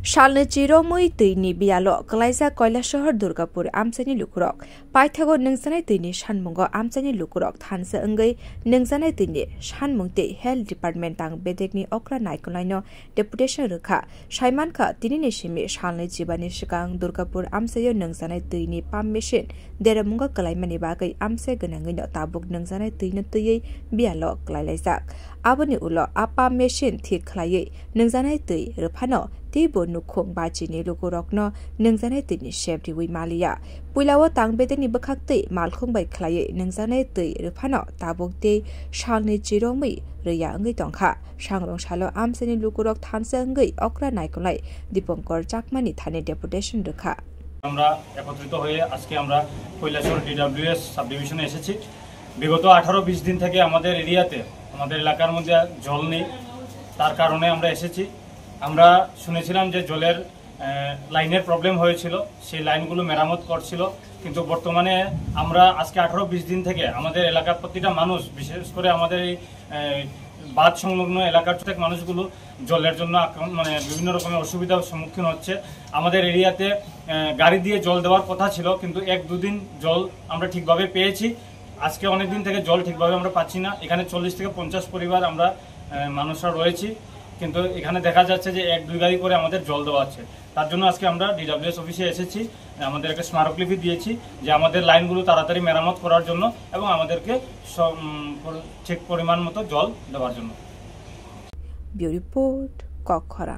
Shalne Chiromui Tini Bialo, Glaisa Koilashahar Durgapur, Amsani Lukurok, Paitago Nungsane Tini, Shanmungo, Amsani Lukurok, Hansa Ungai, Nungsane Tini, Shanmungte, Health Department Tang Bedegni Okra Naikolino, Deputation Ruka, Shaimanka, Tini Nishimi, Shalne Chibani Shikang, Durgapur, Amsayo Nungsane Tini, Pam Mission, Deramunga Kalaimani Bagai, Amse Ganangino, Tabuk Nungsane Tini Tuye, Bialo, Glaisak. Abani Ulo, Apa Mission, Tit Klaye, Nungsane Tui, Rupano, Tibo Nukong Bachini Lukurokno, Nungsane Tini Shepti Wimalia. Puilawa Tang Bedeni Bakakti, Malkong by Klaye, Nungsane Tui, Rupano, Tabuk Day, Shalne Chiromi, Ria Ngitonka, Shangrong Shalo Amsani Lukurok Tansangi, Okra Naikolai, Diponkor Jakmani Tani Deputation Duka. আমরা একত্রিত হয়ে আজকে আমরা Kailashahar DWS sub ডিভিশনে এসেছি। বিগত 18-20 দিন থেকে আমাদের এরিয়াতে আমাদের এলাকার মধ্যে জল নেই, তার কারণে আমরা এসেছি। আমরা শুনেছিলাম যে জলের লাইনের প্রবলেম হয়েছিল, সেই লাইনগুলো মেরামত করছিল, কিন্তু বর্তমানে আমরা আজকে 18-20 দিন থেকে আমাদের এলাকার প্রতিটা মানুষ, বিশেষ করে আমাদের এই বাঁধ সংলগ্ন এলাকার প্রত্যেক মানুষগুলো জলের জন্য মানে বিভিন্ন রকমের অসুবিধার সম্মুখীন হচ্ছে। আমাদের এরিয়াতে গাড়ি দিয়ে জল দেওয়ার কথা ছিল, কিন্তু 1-2 দিন জল আমরা ঠিকভাবে পেয়েছি। আজকে অনেক দিন থেকে জল ঠিকভাবে আমরা পাচ্ছি না। এখানে 40 থেকে 50 পরিবার আমরা মানুষরা রয়েছি, কিন্তু এখানে দেখা যাচ্ছে যে 1-2 গাড়ি করে আমাদের জল দেওয়া আছে। তার জন্য আজকে আমরা ডিডব্লিউএস অফিসে এসেছি, আমাদের একটা স্মারকলিপি দিয়েছি যে আমাদের লাইনগুলো তাড়াতাড়ি মেরামত করার জন্য এবং আমাদেরকে ঠিক পরিমাণ মতো জল দেওয়ার জন্য। Bureau report, কক্ষরা।